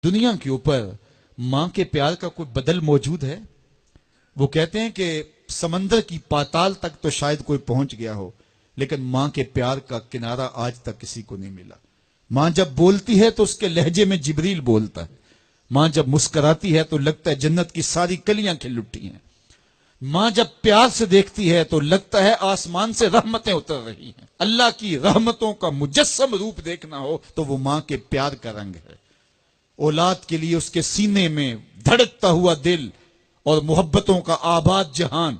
दुनिया के ऊपर मां के प्यार का कोई बदल मौजूद है? वो कहते हैं कि समंदर की पाताल तक तो शायद कोई पहुंच गया हो, लेकिन मां के प्यार का किनारा आज तक किसी को नहीं मिला। मां जब बोलती है तो उसके लहजे में जिब्रील बोलता है। मां जब मुस्कुराती है तो लगता है जन्नत की सारी कलियां खिल उठी हैं। मां जब प्यार से देखती है तो लगता है आसमान से रहमतें उतर रही हैं। अल्लाह की रहमतों का मुजस्सम रूप देखना हो तो वो मां के प्यार का रंग है। औलाद के लिए उसके सीने में धड़कता हुआ दिल और मोहब्बतों का आबाद जहान।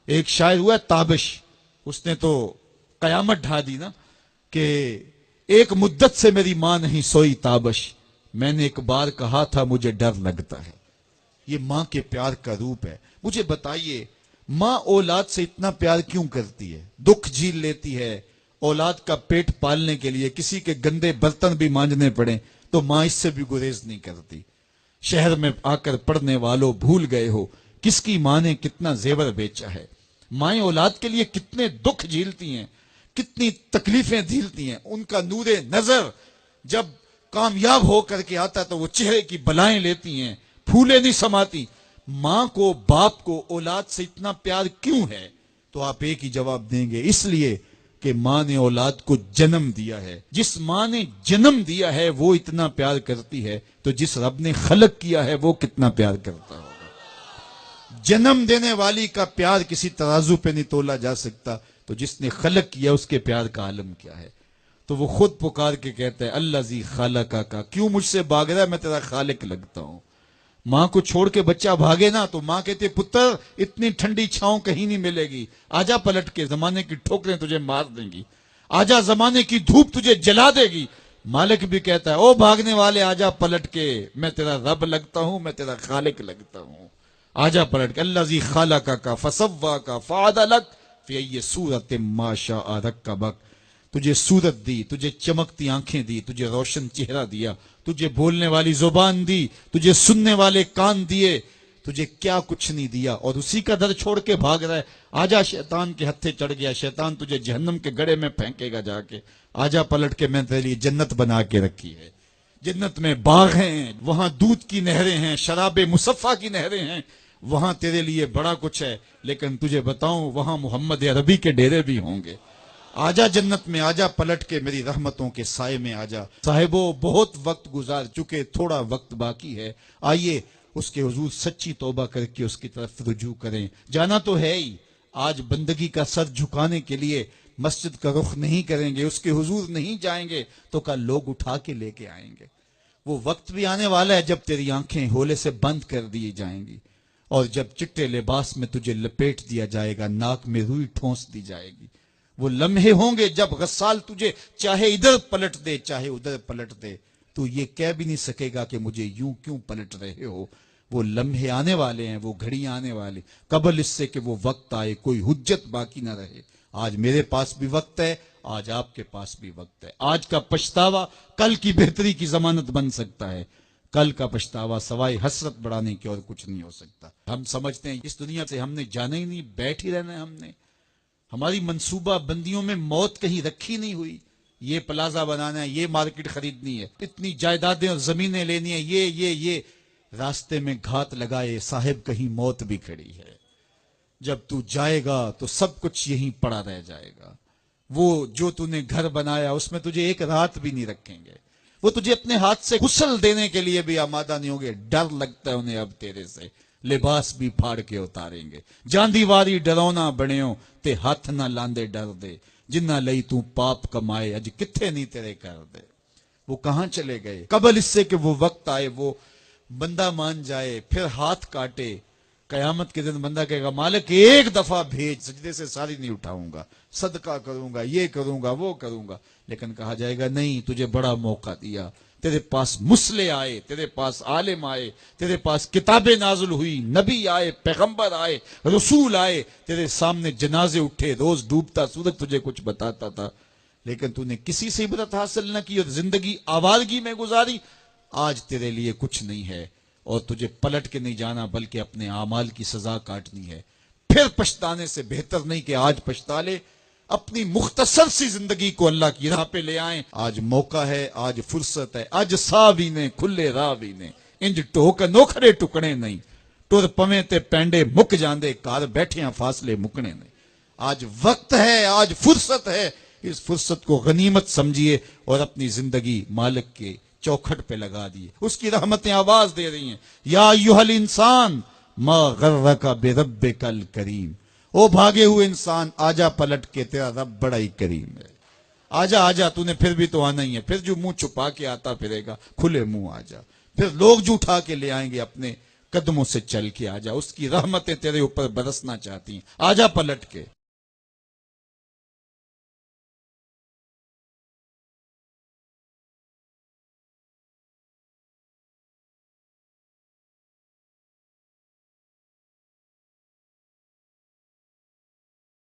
एक शायर हुआ ताबिश, उसने तो कयामत ढा दी ना कि एक मुद्दत से मेरी मां नहीं सोई ताबिश, मैंने एक बार कहा था मुझे डर लगता है। ये मां के प्यार का रूप है। मुझे बताइए, मां औलाद से इतना प्यार क्यों करती है? दुख झील लेती है, औलाद का पेट पालने के लिए किसी के गंदे बर्तन भी मांजने पड़े तो मां इससे भी गुरेज नहीं करती। शहर में आकर पढ़ने वालों, भूल गए हो किसकी मां ने कितना जेवर बेचा है। माएं औलाद के लिए कितने दुख झीलती हैं, कितनी तकलीफें झीलती हैं। उनका नूरे नजर जब कामयाब होकर के आता तो वो चेहरे की बलाएं लेती हैं, फूले नहीं समाती। मां को, बाप को औलाद से इतना प्यार क्यों है? तो आप एक ही जवाब देंगे, इसलिए कि मां ने औलाद को जन्म दिया है। जिस मां ने जन्म दिया है वो इतना प्यार करती है, तो जिस रब ने खलक किया है वो कितना प्यार करता होगा। जन्म देने वाली का प्यार किसी तराजू पे नहीं तोला जा सकता, तो जिसने खलक किया उसके प्यार का आलम क्या है। तो वो खुद पुकार के कहता है, अल्लाह जी खालका का, क्यों मुझसे भाग रहा है, मैं तेरा खालिक लगता हूं। मां को छोड़ के बच्चा भागे ना तो मां कहती, पुत्र इतनी ठंडी छांव कहीं नहीं मिलेगी, आजा पलट के, जमाने की ठोकरें तुझे मार देंगी, आजा जमाने की धूप तुझे जला देगी। मालिक भी कहता है, ओ भागने वाले आजा पलट के, मैं तेरा रब लगता हूं, मैं तेरा खालिक लगता हूं, आजा पलट के। अल्लाह जी खालका का फसव्वा का फादलक फी सूरत माशा रक्कबक। तुझे सूरत दी, तुझे चमकती आंखें दी, तुझे रोशन चेहरा दिया, तुझे बोलने वाली जुबान दी, तुझे सुनने वाले कान दिए, तुझे क्या कुछ नहीं दिया, और उसी का दर छोड़ के भाग रहा है। आजा, शैतान के हत्थे चढ़ गया, शैतान तुझे जहन्नम के गड़े में फेंकेगा जाके, आजा पलट के, मैं तेरे लिए जन्नत बना के रखी है। जन्नत में बाग हैं, वहां दूध की नहरें हैं, शराबे मुसफ़ा की नहरें हैं, वहां तेरे लिए बड़ा कुछ है। लेकिन तुझे बताऊं, वहां मोहम्मद अरबी के डेरे भी होंगे। आजा जन्नत में, आजा पलट के, मेरी रहमतों के साए में आजा। साहिबो, बहुत वक्त गुजार चुके, थोड़ा वक्त बाकी है, आइए उसके हुजूर सच्ची तौबा करके उसकी तरफ रुजू करें। जाना तो है ही, आज बंदगी का सर झुकाने के लिए मस्जिद का रुख नहीं करेंगे, उसके हुजूर नहीं जाएंगे तो कल लोग उठा के लेके आएंगे। वो वक्त भी आने वाला है जब तेरी आंखें होले से बंद कर दी जाएंगी, और जब चिट्टे लिबास में तुझे लपेट दिया जाएगा, नाक में रुई ठोंस दी जाएगी। वो लम्हे होंगे जब गस्साल तुझे चाहे इधर पलट दे चाहे उधर पलट दे, तू ये कह भी नहीं सकेगा कि मुझे यूं क्यों पलट रहे हो। वो लम्हे आने वाले हैं, वो घड़ियां आने वाली, कबल इससे कि वो वक्त आए, कोई हुज्जत बाकी ना रहे। आज मेरे पास भी वक्त है, आज आपके पास भी वक्त है। आज का पछतावा कल की बेहतरी की जमानत बन सकता है। कल का पछतावा सवाए हसरत बढ़ाने की और कुछ नहीं हो सकता। हम समझते हैं इस दुनिया से हमने जाना ही नहीं, बैठ ही रहना है हमने। हमारी मंसूबा बंदियों में मौत कहीं रखी नहीं हुई। ये प्लाजा बनाना है, ये मार्केट खरीदनी है, इतनी जायदादें और जमीनें लेनी है, ये रास्ते में घात लगाए साहिब कहीं मौत भी खड़ी है। जब तू जाएगा तो सब कुछ यहीं पड़ा रह जाएगा। वो जो तूने घर बनाया उसमें तुझे एक रात भी नहीं रखेंगे। वो तुझे अपने हाथ से गुस्ल देने के लिए भी आमादा नहीं होंगे। डर लगता है उन्हें अब तेरे से, लिबास भी फाड़ के उतारेंगे। जांदीवारी डरौना बनियो ते हाथ ना लांदे डर दे, जिन्ना लई तू पाप कमाए अज किथे नहीं तेरे कर दे। वो कहां चले गए? कबल इससे कि वो वक्त आए, वो बंदा मान जाए, फिर हाथ काटे। कयामत के दिन बंदा कहेगा, मालिक एक दफा भेज, सजदे से सारी नहीं उठाऊंगा, सदका करूंगा, ये करूंगा, वो करूंगा। लेकिन कहा जाएगा, नहीं, तुझे बड़ा मौका दिया, तेरे पास मुसले आए, तेरे पास आलिम आए, तेरे पास किताबें नाजुल हुई, नबी आए, पैगंबर आए, रसूल आए, तेरे सामने जनाजे उठे, रोज डूबता सूरज तुझे कुछ बताता था, लेकिन तूने किसी से इबरत हासिल न की और जिंदगी आवारगी में गुजारी। आज तेरे लिए कुछ नहीं है और तुझे पलट के नहीं जाना, बल्कि अपने आमाल की सजा काटनी है। फिर पछताने से बेहतर नहीं कि आज पछता ले। اپنی مختصر سی زندگی کو اللہ کی راہ پہ لے آئیں. آج موقع ہے, آج فرصت ہے, اج سا بھی نے کھلے راہ بھی نے, انج ٹوک نوکھرے ٹکڑے نہیں, ٹر پویں تے پینڈے مک جاندے, کار بیٹھیاں فاصلے مکنے نہیں. آج وقت ہے, آج فرصت ہے, اس فرصت کو غنیمت سمجھیے اور اپنی زندگی مالک کے چوکھٹ پہ لگا دیے. اس کی رحمتیں آواز دے رہی ہیں, یا ایھا الانسان ما غرک بربک الکریم. او بھاگے ہوئے انسان, آجا پلٹ کے, تیرا رب بڑا ہی کریم ہے. آجا آجا, تو نے پھر بھی تو آنا ہی ہے. پھر جو منہ چھپا کے آتا پھرے گا, کھلے منہ آجا. پھر لوگ جو اٹھا کے لے آئیں گے اپنے قدموں سے چل کے. آجا, اس کی رحمتیں تیرے اوپر برسنا چاہتی ہیں. آجا پلٹ کے.